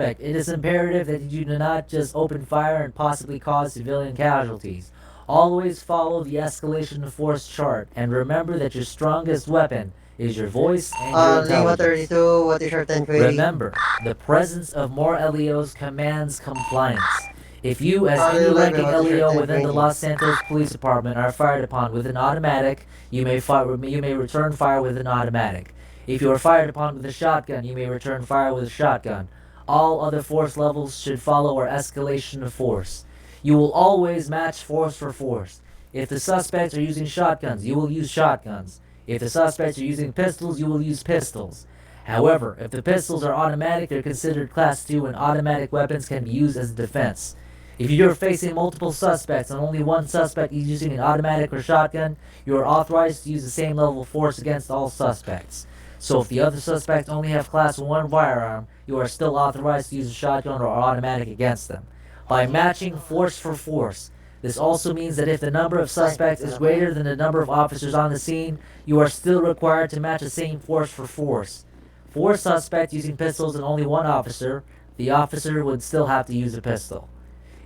It is imperative that you do not just open fire and possibly cause civilian casualties. Always follow the escalation of force chart and remember that your strongest weapon is your voice and your Lima intelligence. 32, what is your 10 query? Remember, the presence of more LEOs commands compliance. If you, as Charlie any 11, ranking what is your LEO 10 within the 20? Los Santos Police Department are fired upon with an automatic, you may return fire with an automatic. If you are fired upon with a shotgun, you may return fire with a shotgun. All other force levels should follow our escalation of force. You will always match force for force. If the suspects are using shotguns, you will use shotguns. If the suspects are using pistols, you will use pistols. However, if the pistols are automatic, they're considered Class 2 and automatic weapons can be used as a defense. If you're facing multiple suspects and only one suspect is using an automatic or shotgun, you are authorized to use the same level of force against all suspects. So if the other suspects only have Class 1 firearm, you are still authorized to use a shotgun or automatic against them. By matching force for force, this also means that if the number of suspects is greater than the number of officers on the scene, you are still required to match the same force for force. Four suspects using pistols and only one officer, the officer would still have to use a pistol.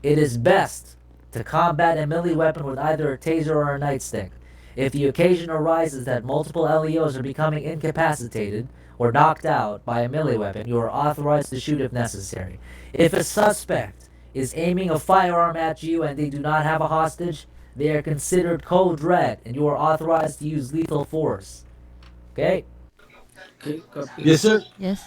It is best to combat a melee weapon with either a taser or a nightstick. If the occasion arises that multiple LEOs are becoming incapacitated or knocked out by a melee weapon, you are authorized to shoot if necessary. If a suspect is aiming a firearm at you and they do not have a hostage, they are considered code red and you are authorized to use lethal force. Okay? Okay, copy. Yes, sir. Yes.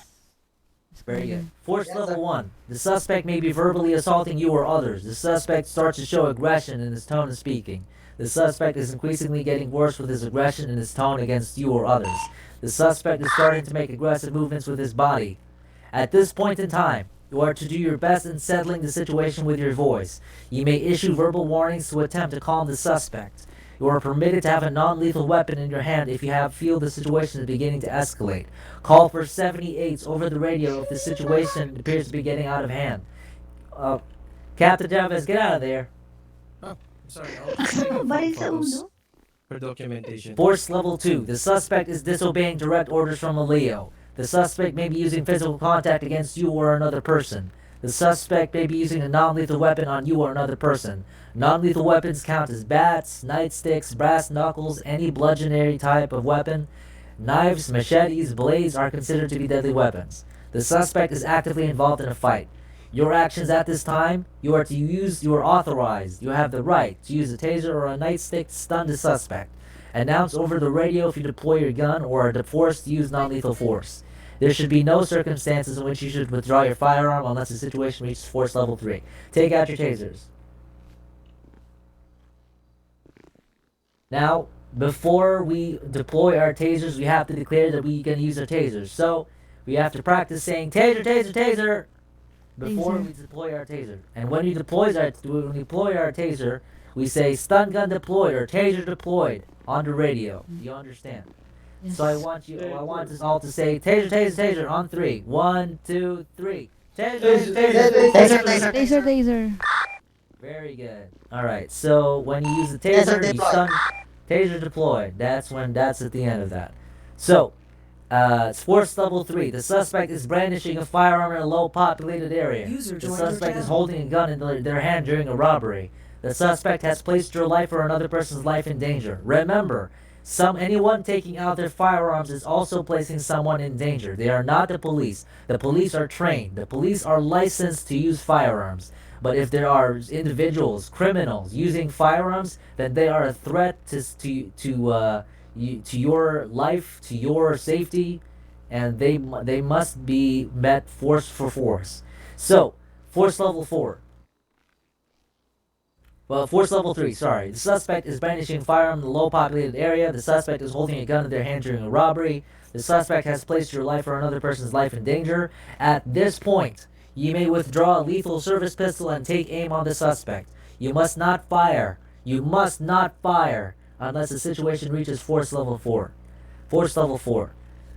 Yes, Very good. Commander. Force level 1. The suspect may be verbally assaulting you or others. The suspect starts to show aggression in his tone of speaking. The suspect is increasingly getting worse with his aggression and his tone against you or others. The suspect is starting to make aggressive movements with his body. At this point in time, you are to do your best in settling the situation with your voice. You may issue verbal warnings to attempt to calm the suspect. You are permitted to have a non-lethal weapon in your hand if you feel the situation is beginning to escalate. Call for 78s over the radio if the situation appears to be getting out of hand. Uh, Captain Chavez, get out of there. Oh, sorry, I'll just take a few Baril sa photos ulo? for documentation. Force level 2. The suspect is disobeying direct orders from a Leo. The suspect may be using physical contact against you or another person. The suspect may be using a non-lethal weapon on you or another person. Non-lethal weapons count as bats, nightsticks, brass knuckles, any bludgeonery type of weapon. Knives, machetes, blades are considered to be deadly weapons. The suspect is actively involved in a fight. Your actions at this time, you are authorized, you have the right to use a taser or a nightstick to stun the suspect. Announce over the radio if you deploy your gun or are forced to use non-lethal force. There should be no circumstances in which you should withdraw your firearm unless the situation reaches force level 3. Take out your tasers. Now, before we deploy our tasers, we have to declare that we can use our tasers. So, we have to practice saying taser, taser, taser before Taser. we deploy our taser. And when we deploy our taser, we say stun gun deployed or taser deployed on the radio. Do you understand? Yes. So I want us all to say taser, taser, taser on 3. 1, 2, 3. Taser, taser, taser. Taser. Taser, taser. Very good. All right. So when you use the Taser taser, you deployed. stun. Taser deployed. That's at the end of that. So, it's force level 3. The suspect is brandishing a firearm in a low populated area. User The joined your suspect is channel. holding a gun in their hand during a robbery. The suspect has placed your life or another person's life in danger. Remember, anyone taking out their firearms is also placing someone in danger. They are not the police. The police are trained. The police are licensed to use firearms. But if there are individuals, criminals using firearms, then they are a threat to your life, to your safety, and they must be met force for force. So, force level 4. Well, force level 3, sorry. The suspect is brandishing a firearm in a low populated area. The suspect is holding a gun in their hand during a robbery. The suspect has placed your life or another person's life in danger. At this point, you may withdraw a lethal service pistol and take aim on the suspect. You must not fire. You must not fire unless the situation reaches force level 4. Force level 4.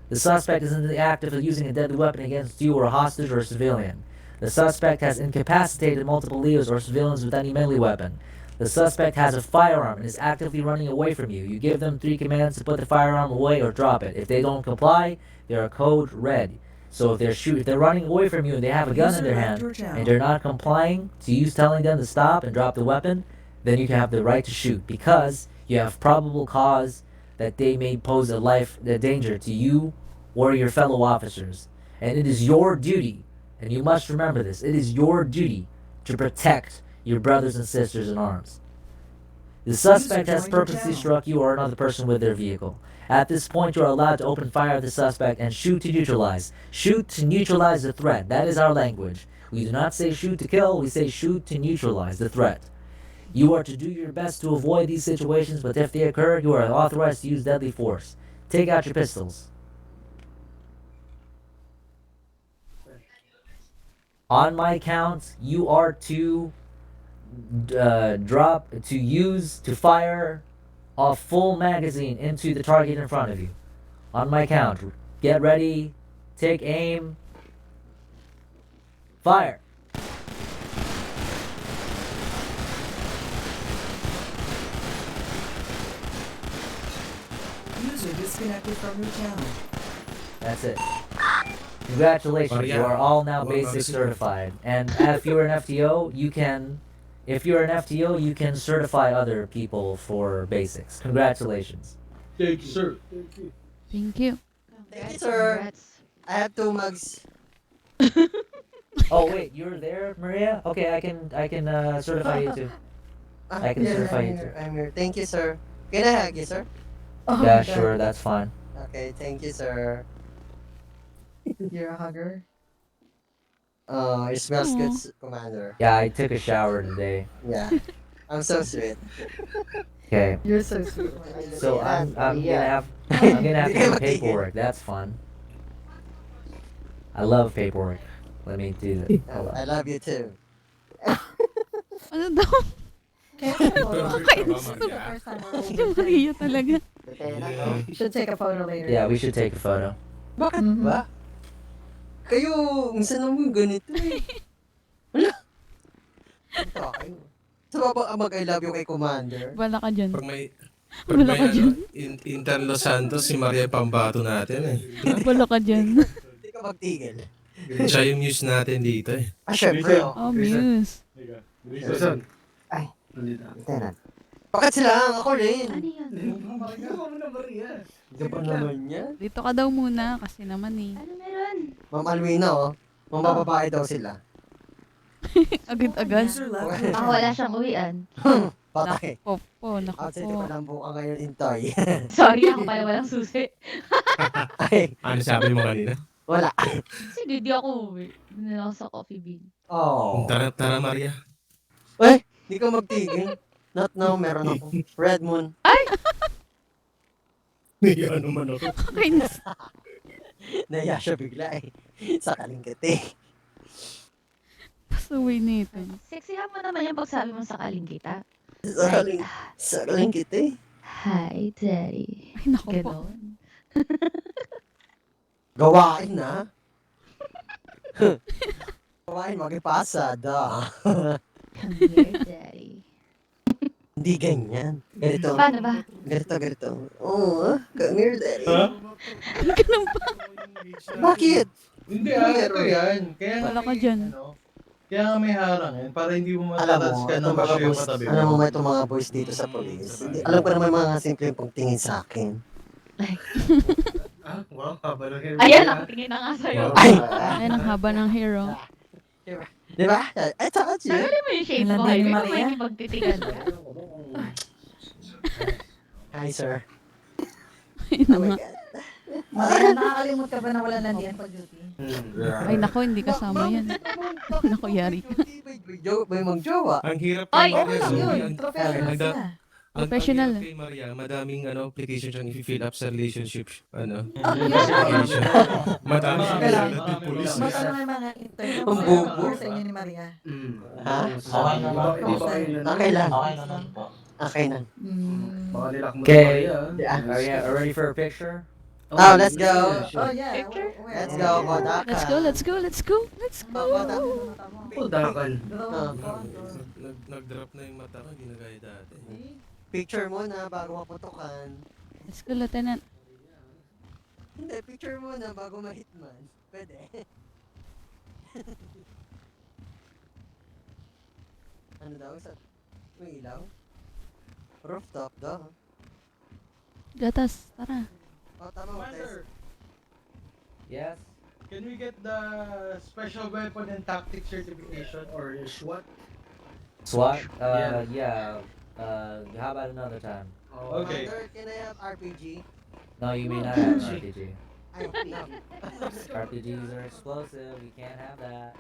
The suspect is in the act of using a deadly weapon against you or a hostage or a civilian. The suspect has incapacitated multiple Leos or civilians with any melee weapon. The suspect has a firearm and is actively running away from you. You give them 3 commands to put the firearm away or drop it. If they don't comply, they are code red. So if they're running away from you and they have a gun in their hand and you're not complying to you telling them to stop and drop the weapon, then you have the right to shoot because you have probable cause that they may pose a danger to you or your fellow officers. And it is your duty, and you must remember this, it is your duty to protect your brothers and sisters in arms. The suspect has purposely struck you or another person with their vehicle. At this point, you are allowed to open fire at the suspect and shoot to neutralize. Shoot to neutralize the threat. That is our language. We do not say shoot to kill, we say shoot to neutralize the threat. You are to do your best to avoid these situations, but if they occur, you are authorized to use deadly force. Take out your pistols. On my count, you are to fire a full magazine into the target in front of you. On my count, get ready, take aim, fire. User disconnected from your channel. That's it. Congratulations, you are all now basic certified. And if you're an FTO, you can certify other people for basics. Congratulations. Thank you, sir. Thank you. Thank you, sir. I have 2 mugs. Oh wait, you're there, Maria? Okay, I can certify you too. I can certify you too. I'm here. Thank you, sir. Can I hug you, sir? Oh, Yeah, God. sure, that's fine. Okay, thank you, sir. You're a hugger. It smells good, Aw. Commander. Yeah, I took a shower today. Yeah. I'm so sweet. Okay. You're so sweet. So I'm gonna have Hindi to kayo do magtigil. paperwork. That's fun. I love paperwork. Let me do that. Hold I on. love you too. Ano daw? Can I take a photo? Ay, This is the first time we're Si holding Maria hands. talaga. You should take a photo later. Yeah, we should take a photo. Bakit Mhm. ba? Kayo, minsan naman ganito eh. Wala. Ito kayo. Sa baba mag-I love you kay Commander. Wala ka dyan. Pag may Wala ka dyan. Inter Los Santos, si Maria pambato natin eh. Wala ka dyan. Hindi ka magtigil. Siya yung news natin dito eh. Ah, syempre. Oh, Muse. Susan. Ay, Lieutenant. Bakit sila? Ako rin. Ano yan? Hindi pa naman yan. Dito ka daw muna kasi naman eh. Ano meron? Ma'am Alwina, oh. Mambababae daw sila. Agad-agad. User left your Ah, channel. wala siyang uwian. Patay. Nako po, nako Outside po. pa lang buka ngayon, Intoy. Sorry, ako pala walang susi. Ay, Ano sabi mo kanina? wala. Kasi hindi ako uwi. Doon na ako sa coffee bean. Oh. Tara Maria. Eh, hindi ka magtigil. Not now, meron ako. Red Moon. Ano man ako. Kainis. Naya siya bigla eh. Sa kalingkiti. Pasaway nito. Sexihan mo naman yung pagsabi mo sakaling kita. Sa kalingkiti. Hi, Daddy. Ay, nako po. Ganon. Gawain na. Gawain, magipasa. Da. Come here, Daddy. Hindi ganyan. Ganito. Paano ba? Ganito. Oh, come here, daddy. Ganun pa. Bakit? Hindi Meron. ito yan. Kaya nga Wala ka may, dyan. kaya nga may harangin para hindi mo Alam matatouch mo, ka ng itong mga basyo yung boys, katabi alam mo mo. ba itong mga boys dito sa police? Alam ko naman yung mga simpleng pong tingin sa akin. Ah, wow, haba lang yun. Ayan, nakatingin na nga sa'yo. Ay! Ayan ang haba ng hero. Di ba? I told you. Tanggalin mo yung shades Wala mo. din Hindi ni ko Maria. makikipagtitigan ka. Hi, sir. Ay, Oh my nga. God. Maria, nakakalimot ka ba na wala nandiyan pag duty? Ay, nako, hindi kasama yan. Nako, yari ka. May mag-jowa. Ang hirap Ay, kay Okay Maria. lang so, yun. ang- Professional ang- sila. Professional. Ang hirap kay Maria, madaming application siyang i-fill up sa relationship. Application. Madami siyang Kailangan. ilalagay ng police. Magkano may mga interview Ang bubo. sa inyo ni Maria? Ha? Okay naman po. Okay lang. Okay naman po. Okay na. Baka nilak mo Okay. Yeah. Are you ready for a picture? Oh, let's go. Oh, yeah. Picture? Let's go, Kodaka. Let's go, let's go, let's go. Let's go. Dakan. Nag-drop na yung mata ko, hindi na gaya dati. Picture muna bago maputukan. Let's go, Lieutenant. Hindi, picture muna bago ma-hitman. Pwede. Ano daw? May ilaw? Rooftop daw. Gatas, tara. Oh, tama mo, Tess. Commander, Yes. can we get the special weapon and tactic certification or SWAT? SWAT? Yeah. Yeah. How about another time? Okay. Commander, can I have RPG? No, you may not have an RPG. Ay, no. RPGs are explosive. You can't have that.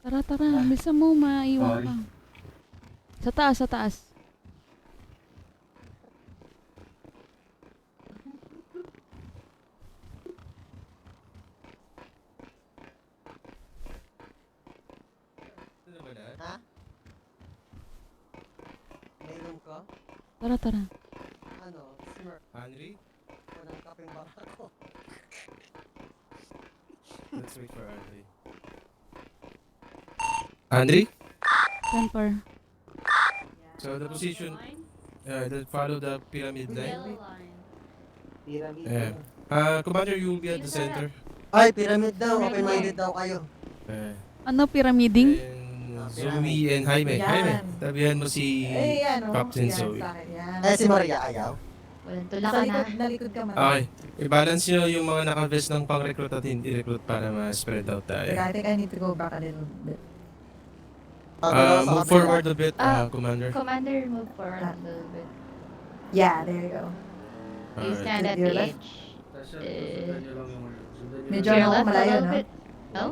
Tara, tara. Bisa mo, maiwan Sorry. ka. Sa taas, sa taas. Ano ba na? Ha? May room ko? Tara, tara. Ano? Smurf. Henry? Walang kapeng baka ko. Let's wait for Henry. Henry? Temper. So the position, that follow the pyramid line. Yellow line. Pyramid. Yeah. Commander, you will be at the center. Ay, pyramid daw. Open-minded daw kayo. Ano, pyramiding? And Zoe and Jaime. Yan. Jaime, tabihan mo si Eh, yan, oh. Captain Yan, Zoe. sa akin, yan. Eh, si Maria ayaw. Walang tula Sa ka na. likod, nalikod ka man. Okay. I-balance nyo yung mga naka-vest ng pang-recruit at hindi recruit para ma-spread out But tayo. I think I need to go back a little bit. Move forward a bit, Commander. Commander, move forward a little bit. Yeah, there you go. You Alright. stand at Your the left? edge. Medyo Your ako left a malayo, little no? bit. No?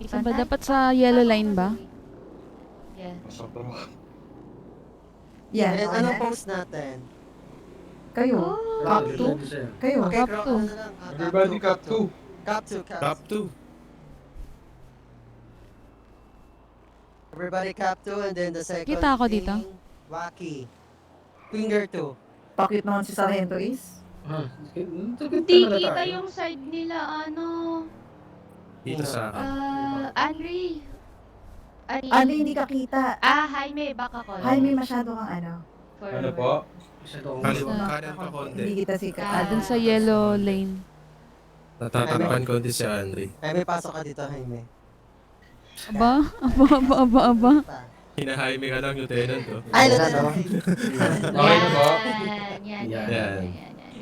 Saan ba? Dapat sa yellow line ba? Yeah. Yeah, And okay anong na. post natin? Kayo. Top 2? Kayo. Okay, Cap crop two. na lang. Everybody cap 2. Cap 2, cap. Top 2. Everybody cap 2 and then the second Kita ako dito. thing, Wacky. Finger 2. Pakit naman si Sargento is. Hindi kita yung side nila, ano. Dito sa akin. Henry. Ano, hindi ka kita. Jaime, baka ko. Jaime, masyado kang ano. Ano po? Kanan pa konti. Hindi kita sikat. Dun sa yellow lane. Natatakpan konti si Henry. Ay, may pasok ka dito, Jaime. Aba? Aba? Hinahaime ka lang, Lieutenant. Oh. Ay, Lieutenant. Okay na po? Yan. Yan.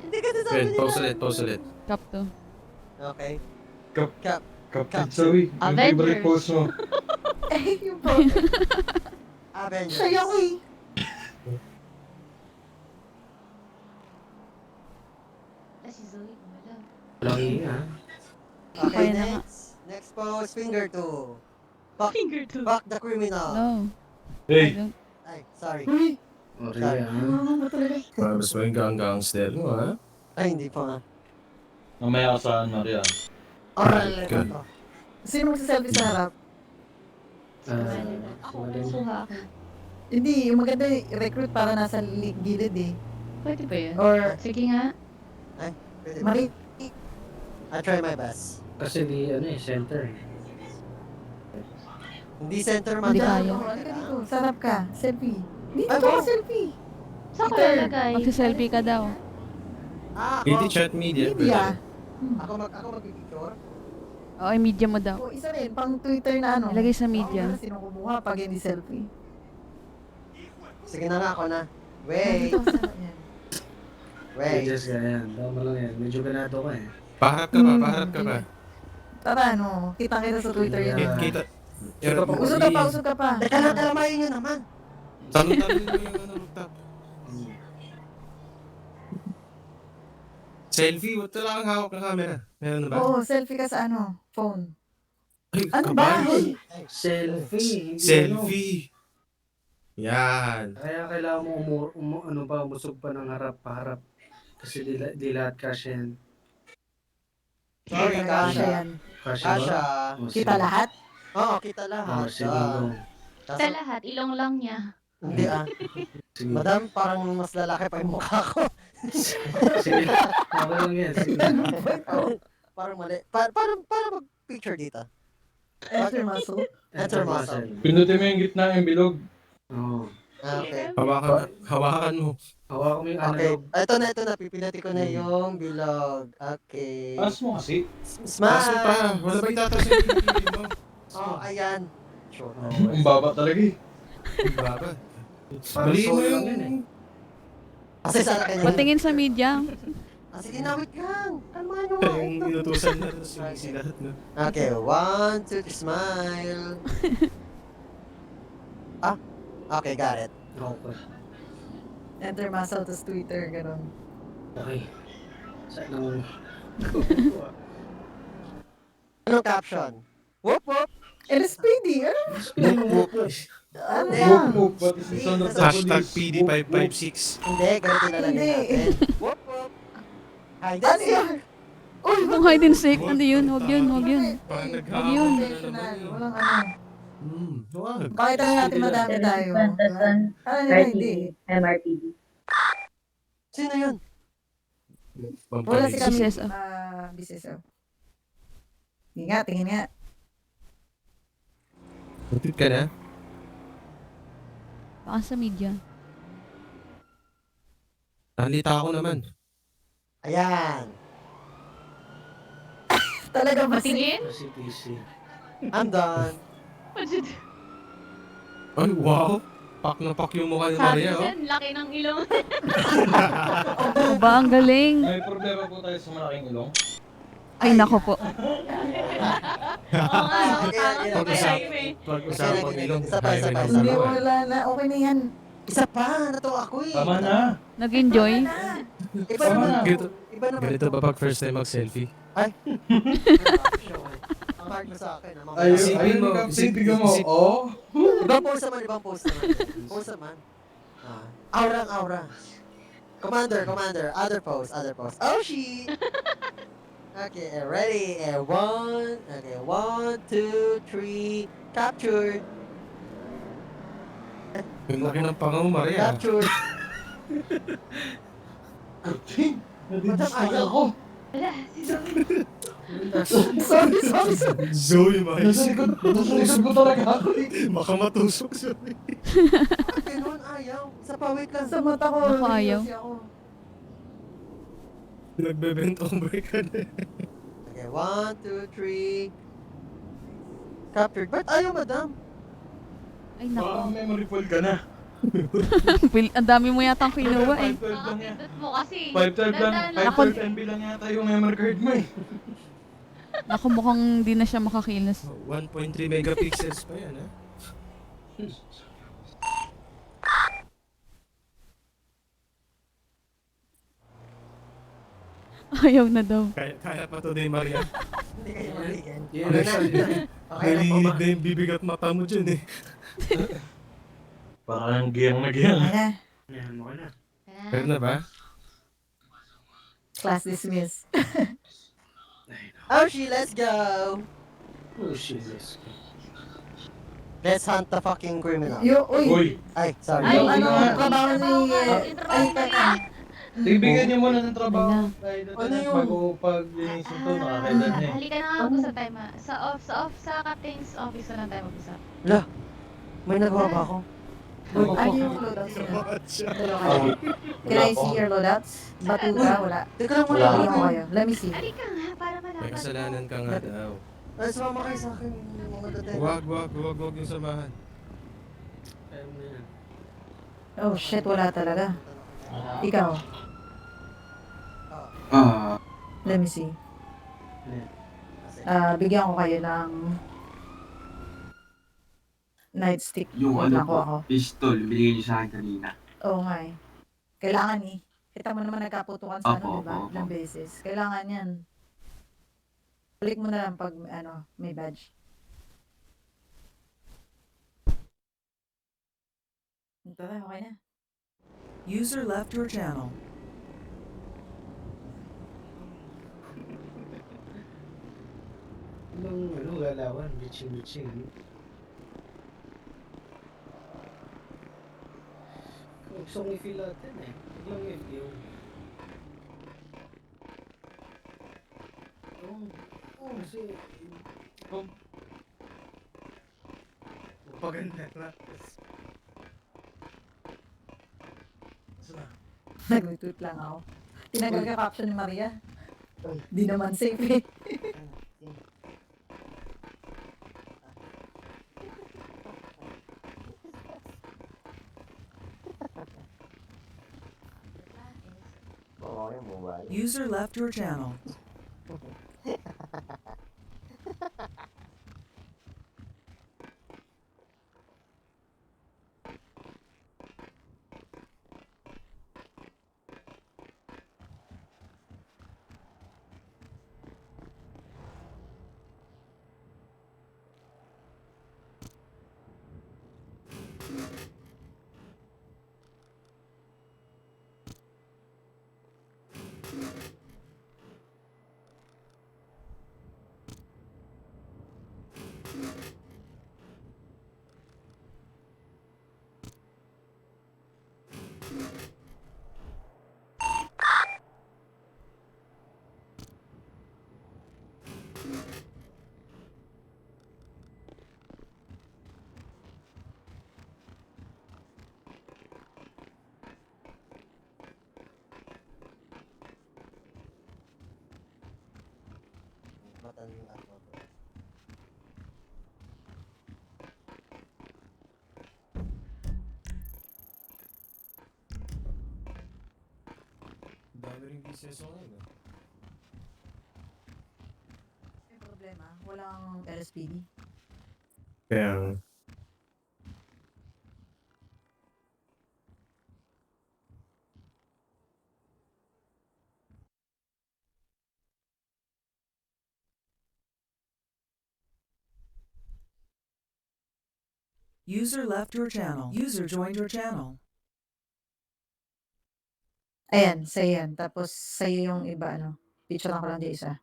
Hindi ka Wait, sasabi pause ulit. Cap to. Okay. Cap- Cap. Captain Zoe, yung Avengers. favorite post mo. Eh, yung po. Avengers. Siya ako eh. Si Zoe, wala. Okay, Kaya na nga. next pose, finger 2. Finger two. Fuck the criminal. No. I Hey, don't. Ay, sorry. Maria. Ano ba talaga? Mas mo yung gangster mo, ha? Ay, hindi pa nga. Mamaya ka saan, Maria? Oral Good. ito. Sino magsaselfie sa harap? Ako, suha ako. Hindi, yung maganda recruit para nasa gilid eh. Pwede ba yun? Or, Sige nga. Pwede ba? mali. I try my best. Kasi di ano eh, center. Hindi center man. Hindi Dito, kaya. halika dito. Sarap ka. Selfie. Dito Ay, ka wow. selfie. Saan ko Peter, lalagay? Magsiselfie ka daw. Ah, Hindi ako. chat media. Media. Ako mag-picture. O, ay media mo daw. O, isa rin, pang Twitter na ano. Ilagay sa media. Ako na sinong kumuha pag hindi selfie. Sige na nga, ako na. Wait. Dito, sarap yan. Wait. Jessica, yan. Tama lang yan. Medyo ganado ka eh. Paharap ka pa, paharap ka pa. Tara, ano, kita sa Twitter yan. Yeah. Kita. Usog ka pa, usog ka pa. Teka lang, kalamayin nyo naman. Talon-talon mo yung ano, rooftop. Selfie, wala lang hawak ng camera. Meron na ba? Oo, selfie ka sa ano, phone. Ay, Ano ba? kabay. Selfie. Hindi Selfie. Yan. Ano. Kaya kailangan mo umusog pa ng harap. Kasi di lahat kasya yan. Sorry, Talaga siya Kasha. yan. Kasya ba? Kasha. O, Kita sige. lahat? Oo, kita lahat. O, sige, go. Sa lahat, ilong lang niya. Hindi ah. Sige. Madam, parang mas lalaki pa yung mukha ko. Sige. Okay lang yan. Sige. Parang mali. Para mag-picture dito. Enter muscle. Enter muscle. Pinutin mo yung gitna yung bilog. Oo. Okay. Hawakan mo. Hawakan mo yung Okay. analog. Ito na. Pipinati ko na yung bilog. Okay. Taas mo kasi. Taas mo pa. Smile! Wala ba itataas yung pinipili mo? Oh, ayan. Sure. Ang baba talaga eh. Ang baba. Parang Baliin mo solo yung... lang yun eh. Kasi sa akin yun. Patingin sa media. Sige na, wait lang. Kalmahan mo. Yung inutusan na. Tapos yung lahat na. Okay, 1, 2, 3, smile. Okay, got it. Okay. Enter muscle, tapos Twitter, gano'n. Okay. Saan ang... Anong caption? Whoop, whoop. LSPD, ano? Ano Move, yan? move. What is the sound of the Hashtag police? Whoop, whoop. PD556. Hindi, ganito na lang Hindi. natin. Whoop, whoop. Hi, Ano that's yan? Uy, Kung hide and seek, ano yun? Huwag yun, huwag yun. Parang Yun. naghahapon na professional. naman. Walang ano. Huwag. Pakita na natin madami tayo. Ano nila, hindi. MRTV. Sino yun? Wala si kami. BCSO. BCSO. Tingin nga. Butit ka na? Baka sa media. Nalita ako naman. Ayan. Talaga ba Patingin? CPC. I'm done. Ay, wow! Pak na pak yung mukha ni Sabi Maria, oh. dyan, laki ng ilong. O ba, ang galing. May problema po tayo sa malaking ilong. Ay, nako po. Oo nga, Okay, okay, tama okay. sa highway. Pag-usapan pang ilong. Isa pa, isa pa, isa Hindi, pa. wala na. Okay na yan. Isa pa, nato ako eh. Tama na. Nag-enjoy. Iba Tama naman. na. Ganito, Iba naman. ganito ba pag first time mag-selfie? Ang mark mo sa akin. Ayun, Isipin ayun, mo, tingnan mo. isip- Oh. Ibang pose naman, ibang pose naman. Pose naman. Aura. Commander. Other pose. Oh, shit. Okay, ready. Okay, 1, 2, 3. Captured. Yung laki ng panga mo, Maria. Captured. Nadidis ako. Wala, si Zoe. Sorry. Zoe, Nasa likod ko talaga ako eh. Baka matusok siya. Ganun, ayaw. Isa pa, wait lang. Sa mata ko. Naku, ayaw. kasi ako. Nagbebent over ka na. Okay, 1, 2, 3. Captured. Ba't ayaw, madam? Ay, Baka nako. memory full ka na. Ang dami mo yata ang kinuha eh. 512 lang yan. Nakapindot mo kasi. 512 lang. Dandan lang. 512 MB lang yata yung memory card mo eh. Naku, mukhang di na siya makakilos. 1.3 megapixels pa yan, ha? Ayaw na daw. Kaya pa to din, Maria. Hindi kayo maligyan. Yeah, Okay na. Okay na po Nalilig ba? na yung bibig at mata mo dyan, eh. Parang giyang na giyang. Okay na. Yan, okay na. Pwede na ba? Class dismissed. Oh, shit, let's go. Oh, shit. Yes. Let's hunt the fucking criminal. Uy. Uy, Ay, sorry. Yung Ay, ano, nga. trabaho ni... Yung trabaho Ay, teka. bigyan niyo muna ng trabaho. Wala. Dahil Ano yun? bago pag linisin to, nakakailan na eh. Halika na nga mag-usap tayo ma. Sa captain's office na lang tayo mag-usap. La, may nagawa ba ako? Ano yung loadouts niya? Can I see your loadouts? Batuta, wala. Teka lang, Wala. Hindi wala. mo kayo. Let me see. Halika nga para May malaman. kasalanan ka nga daw. Ay, sumama kayo sa akin. Mga dating. Huwag yung samahan. Kaya mo na yan. Oh shit, wala talaga. Ikaw. Let me see. Bigyan ko kayo ng nightstick. Yung Wait ano lang po, ako. pistol, binigay niyo sa akin kanina. Oo nga eh. Kailangan eh. Kita mo naman nagkaputukan sa Opo, ano, diba? opo, opo. Ilang beses. Kailangan yan. Balik mo na lang pag ano, may badge. Ito na, okay na. User left your channel. Anong galawan? Bitching. Ano? Gusto kong i-feel natin eh. Biglang i-feel. Kasi... Paganda na. Nag-retweet lang ako. Tinagal ka caption ni Maria. Di naman safe eh. User left your channel. Dami rin business online eh. May problema. Walang LSPD. Kaya User left your channel. User joined your channel. Ayan, sa'yo yan. Tapos sa'yo yung iba, ano. Picture ko lang di isa.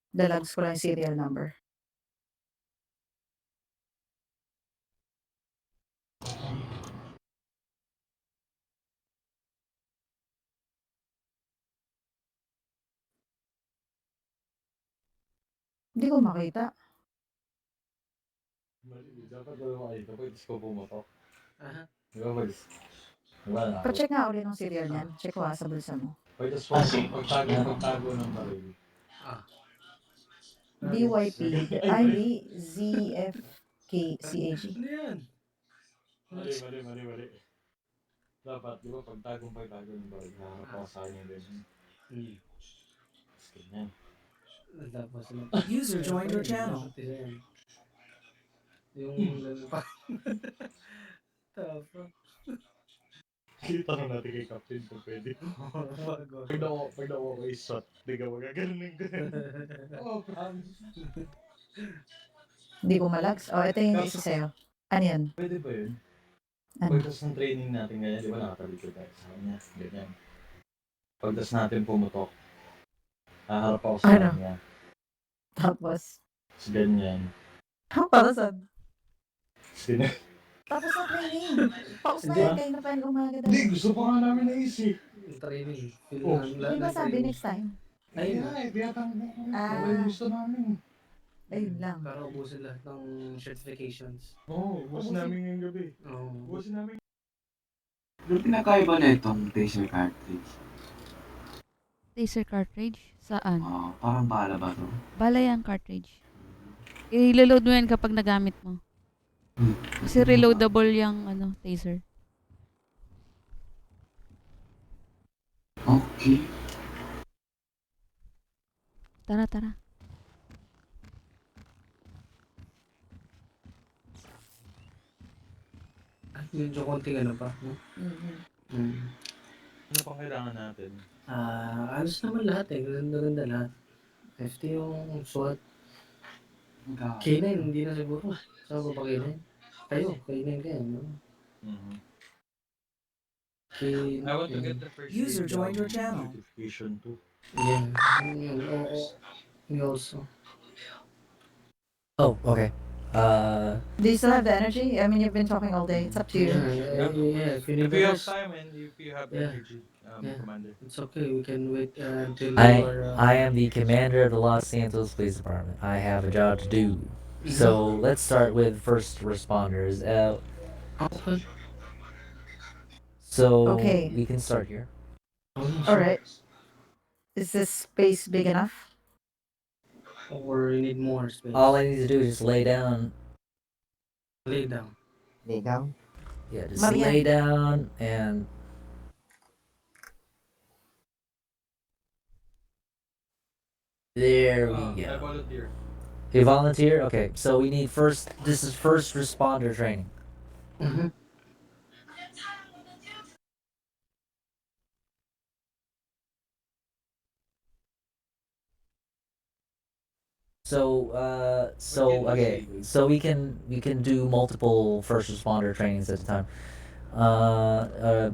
Dalags ko lang yung serial number. Hindi ko makita. Dapat wala makita. Pwede ko pumotok. Aha. Di ba, Maris? Wala. Pa-check nga ulit ng serial niyan. Check ko sa bulsa mo. Pwede pagtago ng baril. DYP, ID, ZFK, CAG. Ano yan? Mali. Dapat, di ba, pagtago ng baril. Nakaharap ako sa kanya din. Ganyan. Tapos, User joined your channel. Yung lalapa. Tapos. Kita na natin kay Captain kung pwede. Pag nakuha ko shot, di ka magagaling ko. Oh, promise. Hindi ko malags. Oh, ito yung isa sa'yo. Ano yan? Pwede ba yun? Ano? Pagtas ng training natin ngayon, di ba nakatalikod tayo sa kanya? Ganyan. Pagtas natin pumutok, haharap ako sa Ano? kanya. Tapos, Ganyan. para saan? Sino? Tapos na training. Pause na yan kayo na pa yung umaga Hindi, daw. gusto pa nga namin naisip. Yung training. Oh. Di ba sabi next time? Ayun na eh, tiyatang Ah. yung gusto namin. Ayun lang. Para ubusin lahat ng certifications. Oo, ubos namin ngayong gabi. Oo. Ubos namin. Ano pinakaiba na itong taser cartridge? Taser cartridge? Saan? Parang bala ba to? Bala yan cartridge. I-reload mo yan kapag nagamit mo. Kasi reloadable yung taser. Okay. Tara. At medyo konting ano pa. No? Ano pang kailangan natin? Ayos naman lahat eh. Ganda lahat. FT yung SWAT. K9, hindi na siguro. Saan ba pa K9? Kayo, K9 kayo. No? K9. I want to get the first User aid, joined your channel. Notification too. Yeah. Yun, oo. Me also. Oh, okay. Do you still have the energy? I mean, you've been talking all day. It's up to you. Yeah. If you need If you have rest, time and if you have Yeah. energy, Yeah. Commander. it's okay. We can wait until I you are... am the commander of the Los Santos Police Department. I have a job to do. So let's start with first responders. Okay. So Okay. we can start here. All right. Is this space big enough? Or you need more space. All I need to do is just lay down. Lay down. Lay down. Yeah, just Maria. lay down and there we I go. volunteer. You volunteer? Okay, so we need first. This is first responder training. Mm-hmm. So okay, so we can do multiple first responder trainings at a time.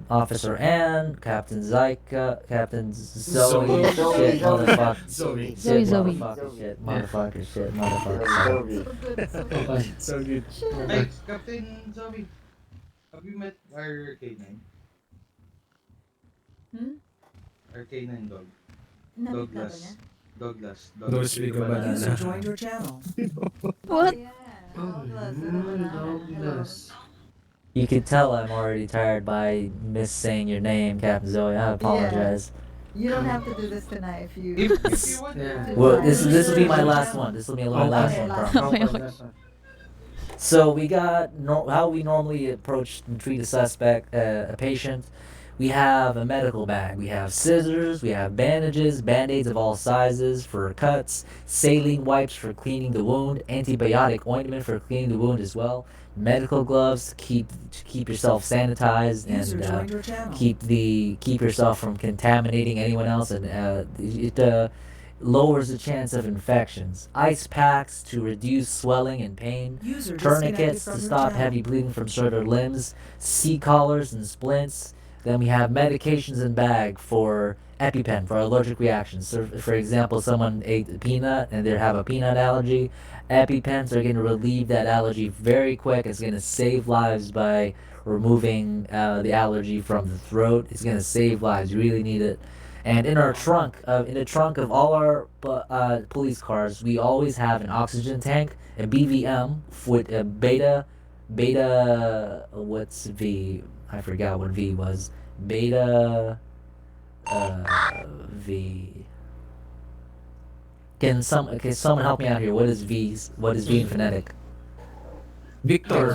Officer Ann, Captain Zyka, Captain Zoe, Zoe. shit, motherfucker, Zoe. shit, Zoe. motherfucker, shit, motherfucker, shit, motherfucker. Okay. So good. Hey, Captain Zoe. Have you met our K9? Hmm? Our K9 dog. Nakita ba niya? Douglas. No speak of banana. User joined your channel. What? Yeah. Oh, Douglas, Douglas. You can tell I'm already tired by miss saying your name, Captain Zoe. I apologize. You don't have to do this tonight if you. If you want Yeah. to. Well, this will be my last one. This will be my last Okay, one, last promise. Okay, okay. That's fine. So we got how we normally approach and treat a suspect, a patient. We have a medical bag. We have scissors. We have bandages, band-aids of all sizes for cuts, saline wipes for cleaning the wound, antibiotic ointment for cleaning the wound as well, medical gloves to keep yourself sanitized User and joined your channel. keep yourself from contaminating anyone else, and it lowers the chance of infections. Ice packs to reduce swelling and pain. User disconnected Tourniquets from to your stop channel. heavy bleeding from certain limbs, C-collars and splints. Then we have medications in bag for EpiPen for allergic reactions. So for example, someone ate a peanut and they have a peanut allergy. EpiPens are going to relieve that allergy very quick. It's going to save lives by removing the allergy from the throat. It's going to save lives. You really need it. And in our trunk, in the trunk of all our police cars, we always have an oxygen tank, a BVM with a beta. What's V? I forgot what V was. Beta. V. Can someone help me out here? What is V? What is V in phonetic? Victor.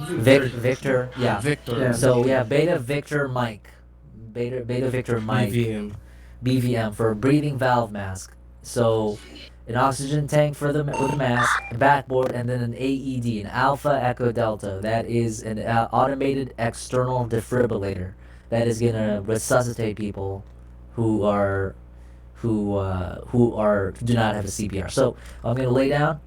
Victory. Victor. Yeah. Victor. Yeah. So we have Beta Victor Mike. Beta Victor Mike. BVM. BVM for a breathing valve mask. So an oxygen tank for with a mask, a backboard, and then an AED, an Alpha Echo Delta. That is an automated external defibrillator that is gonna resuscitate people who do not have a CPR. So I'm gonna lay down.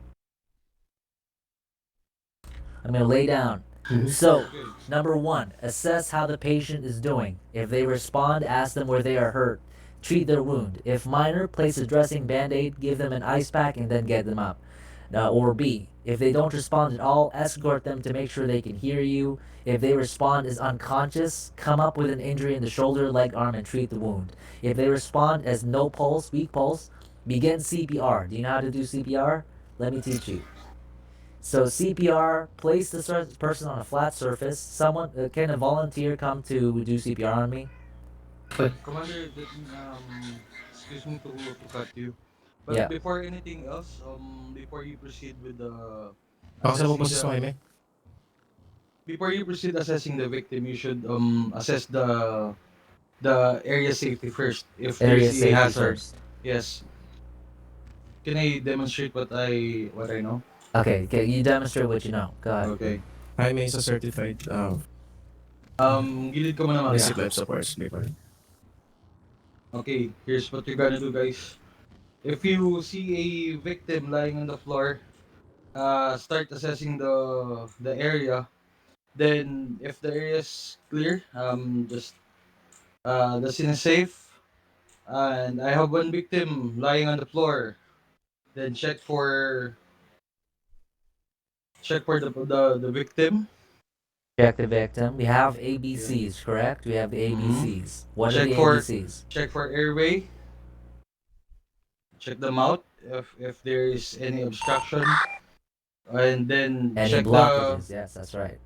So, number one, assess how the patient is doing. If they respond, ask them where they are hurt. Treat their wound. If minor, place a dressing band-aid, give them an ice pack, and then get them up. Or B, if they don't respond at all, escort them to make sure they can hear you. If they respond as unconscious, come up with an injury in the shoulder, leg, arm, and treat the wound. If they respond as no pulse, weak pulse, begin CPR. Do you know how to do CPR? Let me teach you. So CPR, place the person on a flat surface. Someone, can a volunteer come to do CPR on me? Commander, excuse me to cut you. But Yeah. before anything else, before you proceed with the Pakasa mo assessing sa Jaime. before you proceed assessing the victim, you should assess the area safety first. If Area there's a safety hazard. first. Yes. Can I demonstrate what I know? Okay, you demonstrate what you know. Go ahead. Okay. Jaime is a certified Gilid ka muna Maria. basic life support sleeper. Okay, here's what you're gonna do, guys. If you see a victim lying on the floor, start assessing the area. Then, if the area is clear, just the scene is safe. And I have one victim lying on the floor. Then check for the victim. Check the victim. We have ABCs, correct? We have the ABCs. What are Check the for- ABCs? Check for airway. Check the mouth if there is any obstruction. And then Any check blockages? Yes, that's right.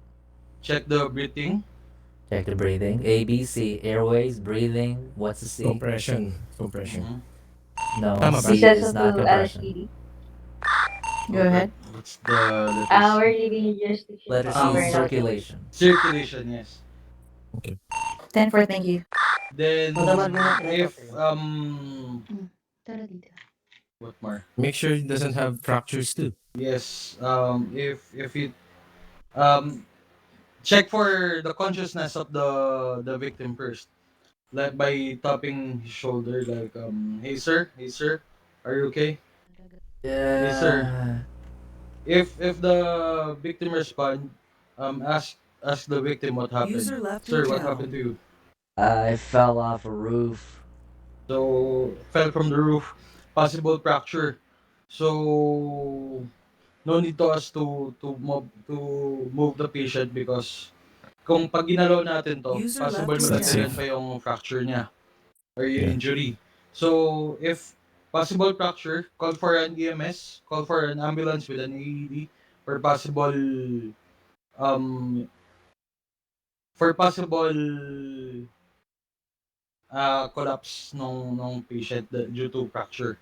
check the breathing. Check the breathing. A, B, C. Airways, breathing. What's the C? Compression. No, Tama ba? C is not compression. Go ahead. What's the We're leaving your jurisdiction. Letter C Um, is circulation. circulation, yes. 10 for thank you. Then Madamad mo na if Tara dito. what more? Make sure it doesn't have fractures too. Yes. If it check for the consciousness of the victim first. Like by tapping his shoulder, like hey sir, are you okay? Yes, sir. If the victim respond, ask the victim what happened. User left Sir, your what channel. happened to you? I fell off a roof. So fell from the roof, possible fracture. So no need to us to move the patient because kung pag ginalaw natin to, User possible left your magdagdagan channel. pa yung fracture niya or yung Yeah. injury. So if possible fracture, call for an EMS, call for an ambulance with an AED for possible um collapse nung patient due to fracture.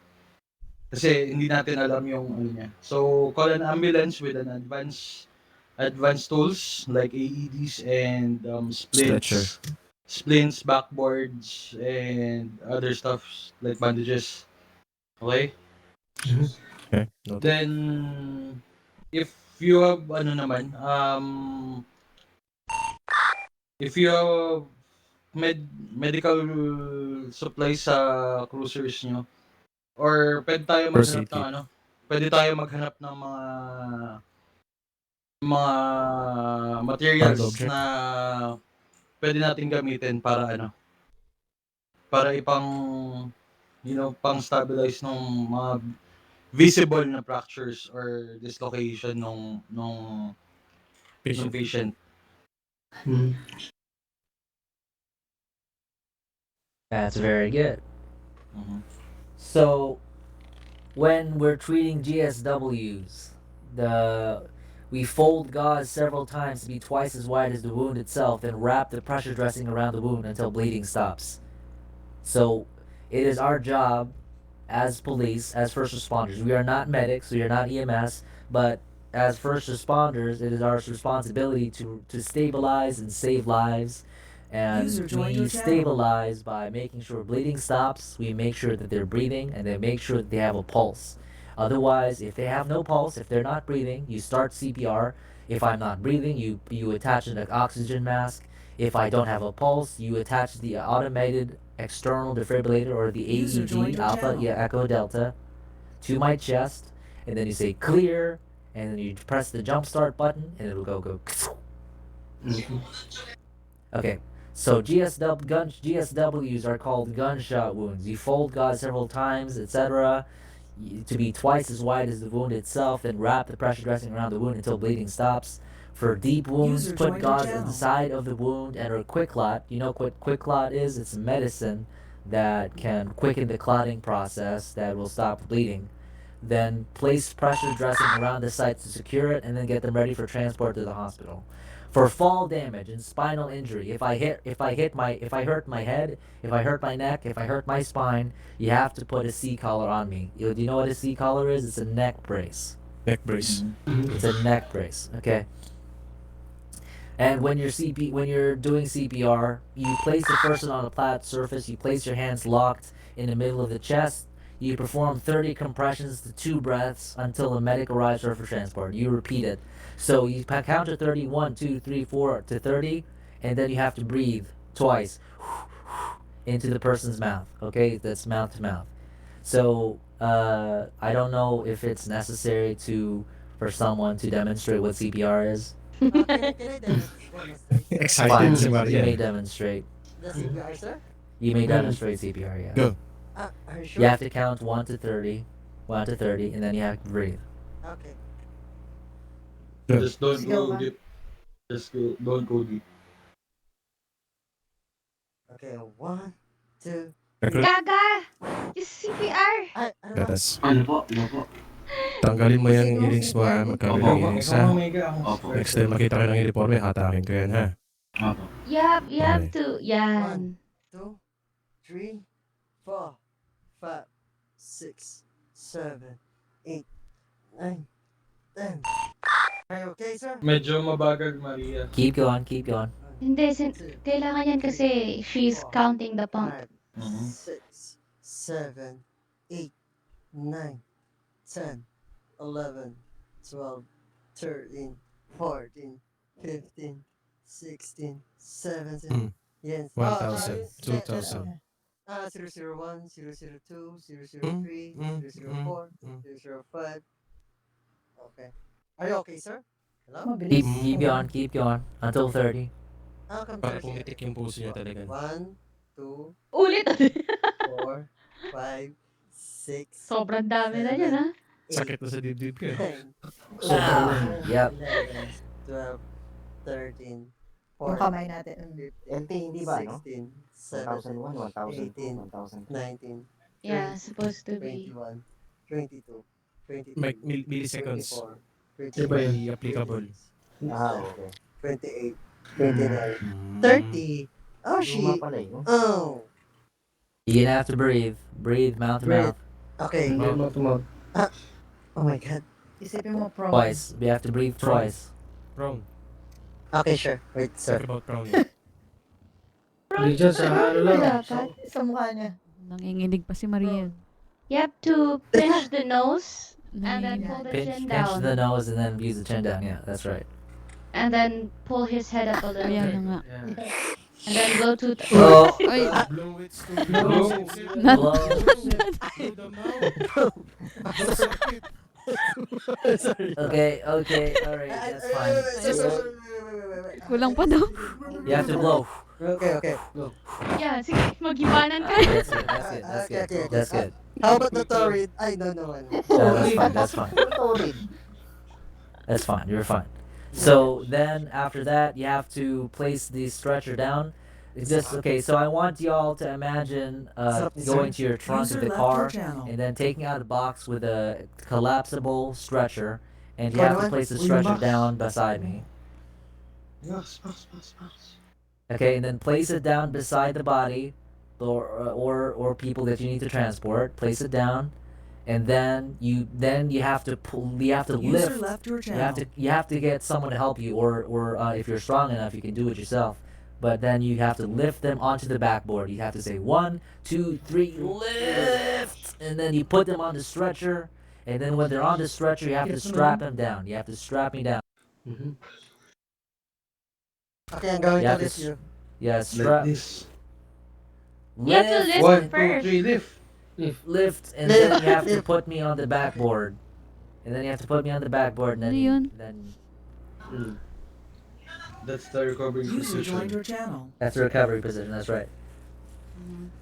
Kasi hindi natin alam yung ano niya. So call an ambulance with an advanced tools like AEDs and Stretcher. splints, backboards, and other stuff like bandages. Okay? Okay. Noted. Then, if you have, if you have medical supplies sa cruisers nyo, or pwede tayo maghanap Proceed. ng pwede tayo maghanap ng mga materials Cargo object. na pwede natin gamitin para para pang stabilize ng mga visible na fractures or dislocation nung patient. That's very good. Mhm. So, when we're treating GSWs, we fold gauze several times to be twice as wide as the wound itself, then wrap the pressure dressing around the wound until bleeding stops. So, it is our job as police, as first responders. We are not medics, we are not EMS, but as first responders, it is our responsibility to stabilize and save lives. And User joined we your channel. stabilize by making sure bleeding stops. We make sure that they're breathing, and then make sure that they have a pulse. Otherwise, if they have no pulse, if they're not breathing, you start CPR. If I'm not breathing, you attach an oxygen mask. If I don't have a pulse, you attach the automated external defibrillator or the User joined AED, your Alpha channel. Echo Delta, to my chest, and then you say clear, and then you press the jump start button, and it'll go. Okay. So GSWs are called gunshot wounds. You fold gauze several times, etc., to be twice as wide as the wound itself, then wrap the pressure dressing around the wound until bleeding stops. For deep wounds, User put joined your gauze channel. inside of the wound and or quick clot. You know what quick clot is? It's a medicine that can quicken the clotting process that will stop bleeding. Then place pressure dressing around the site to secure it, and then get them ready for transport to the hospital. For fall damage and spinal injury, if I hurt my head, if I hurt my neck, if I hurt my spine, you have to put a C collar on me. Do you know what a C collar is? It's a neck brace. Neck brace. It's a neck brace. Okay. And when you're doing CPR, you place the person on a flat surface. You place your hands locked in the middle of the chest. You perform 30 compressions to 2 breaths until a medic arrives for transport. You repeat it. So you count to 30, 1, 2, 3, 4 to 30, and then you have to breathe twice into the person's mouth. Okay, that's mouth to mouth. So I don't know if it's necessary for someone to demonstrate what CPR is. Excited Fine, si you Maria. may demonstrate. The CPR, sir? You may demonstrate CPR. Yeah. Go. Are you sure? You have to count 1 to 30, and then you have to breathe. Okay. Just don't Sige, go man. deep. Don't go deep. Okay, 1, 2. Recruit. Gaga! Yung CPR! Ano ba? Gatas. Ano po? Tanggalin mo yung earrings mo ha. Magkabit Opo, ng opo. earrings ha. Opo. Next time makita ko ng uniforme, hatakin ko yan ha. Opo. You have to, yan. 2, 3, 4, 5, 6, 7, 8, 9, 10. Are you okay, sir? Medyo mabagal, Maria. Keep going, keep going. Hindi, kailangan yan kasi she's counting the pump. 5, 6, 7, 8, 9, 10, 11, 12, 13, 14, 15, 16, 17. Yes. 1,000, 2,000. 001, 002, 003, 004, 005. Okay. Are you okay, sir? Hello? Keep going until 30. Come Para 30. pumitik yung puso niya talaga. 1, 2, Ulit. 4, 5, 6, Sobrang dami na yan, ha? Sakit na sa dibdib ko. 9, Yep. 11, 12, 13, Yung 14, kamay natin. 15, LT, hindi ba, no? 16, 1,001, 17, 1,002, 1,000. 19, Yeah, supposed to be. 21, 22, 23, Like milliseconds. 24, Iba yung applicable. Okay. 28, 29, 30. Oh, Luma shit. pala eh, no? Oh. You're gonna have to breathe. Breathe mouth to Breathe. mouth. Okay. Mouth to mouth. Oh my God. Isipin mo pro. Twice. We have to breathe twice. Prone. Okay, sure. Wait, sir. Talk about prone. Hindi dyan sa ano lang. Dapat sa mukha niya. Nanginginig pa si Maria. You have to pinch the nose and then Nanginginig. pull the Pinch, chin pinch down. the nose and then use the chin down. Yeah, that's right. And then pull his head up a little Ayan bit. na nga. And then blow two Oh. Ay, Blow it to Blow. Not- Blow. Blow the mouth. Okay, alright, that's fine. kulang pa daw. You have to blow. Okay, okay. Yeah, sige, mag-iwanan ka. That's good, that's good, that's Okay, okay, good. That's good. How about the Torrid? I don't know. That's fine, that's fine. That's fine, you're fine. So then after that, you have to place the stretcher down. It's just, okay, so I want y'all to imagine going to your trunk User of the left car your channel. and then taking out a box with a collapsible stretcher, and you have to place the stretcher down beside me. Yes. Okay, and then place it down beside the body, or people that you need to transport. Place it down, and then you have to pull. You have to User lift. left your You have channel. to get someone to help you, or if you're strong enough, you can do it yourself. But then you have to lift them onto the backboard. You have to say 1, 2, 3, lift, and then you put them on the stretcher. And then when they're on the stretcher, you have to strap them down. You have to strap me down. Mhm. Okay, I'm going You to have to lift you. Yeah, Like strap. this. You have to Lift, lift 1, 2, first. 3, lift. lift, and Lift, then you have to lift. put me on the backboard. And then you have to put me on the backboard, and then Ano yun? then That's the recovery User joined position. your channel. that's the recovery position. That's right.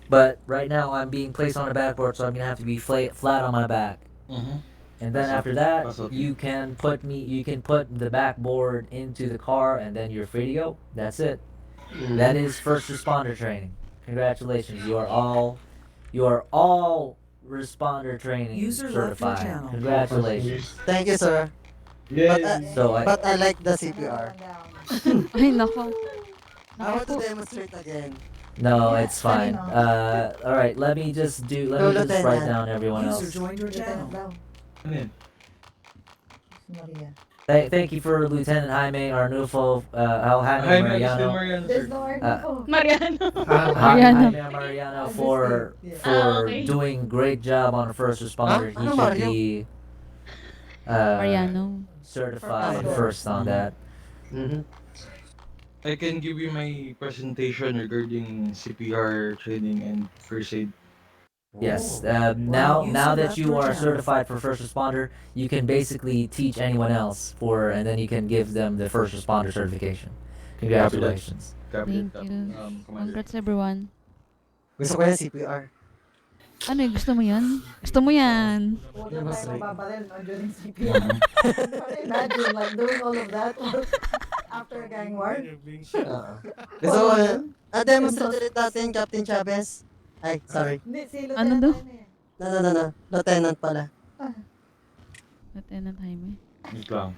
But right now I'm being placed on the backboard, so I'm gonna have to be flat on my back. Mhm. And then That's after okay. that, That's okay. you can put the backboard into the car, and then you're free to go. That's it. That is first responder training. Congratulations, you are all responder training User left your certified. channel. Congratulations. Thank you, sir. Yay. So I, But I like the CPR. Ay, nako. I want to demonstrate again. no, Yeah, it's fine. All right, let me just write Lieutenant. down everyone User else. joined your channel. Ano yun? Maria. Thank you for Lieutenant Jaime Arnulfo, Jaime Hi, Mariano. Mariano, There's sir. no Mariano. Mariano. Jaime Mariano for Okay. doing great job on first responder. Huh? He Ano, should Mario? be Mariano. certified First. first on that. Mhm. I can give you my presentation regarding CPR training and first aid. Yes. Wow. Now User that left you your are channel. certified for first responder, you can basically teach anyone else and then you can give them the first responder certification. Congratulations. Copy Thank that, you. Commander. Congrats everyone. Gusto ko yung CPR. Ano eh, gusto mo yan? Gusto mo yan? Una tayo mababalil, nandiyan yung CPR. Imagine, like, doing all of that after a gang war. Gusto ko yun. Demonstrate natin, Captain Chavez. Ay, sorry. Hindi, si Ano Lieutenant daw? Jaime. No. Lieutenant pala. Lieutenant Jaime. Wait lang.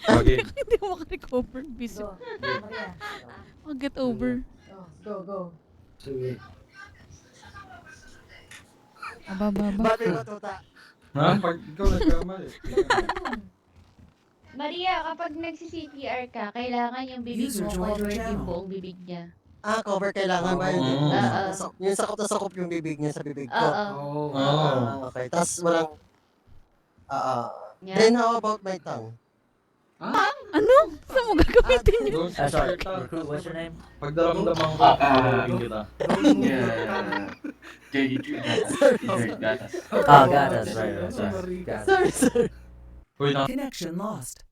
Okay. Hindi mo makarecover. Busy. Go. Maria. I'll get over. Oh, go. Sige. Aba. Ba't may matuta? Ha? Pag ikaw nagkamali. Maria, kapag nagsi-CPR ka, kailangan yung bibig User mo joined your covered yung channel. buong bibig niya. Cover kailangan ba yun? Oo. Yung sakop na sakop yung bibig niya sa bibig ko. Oo. Oo. Okay, tas walang... Yan. Then how about my tongue? Ano? Saan mo gagamitin yun? Don't Sorry, start out. recruit, what's your name? Pag daramdaman ko, tawagin kita. Yeah. JD Gatas. Ah, Gatas, right, sorry. Gatas. Sorry. Uy, na. Connection lost.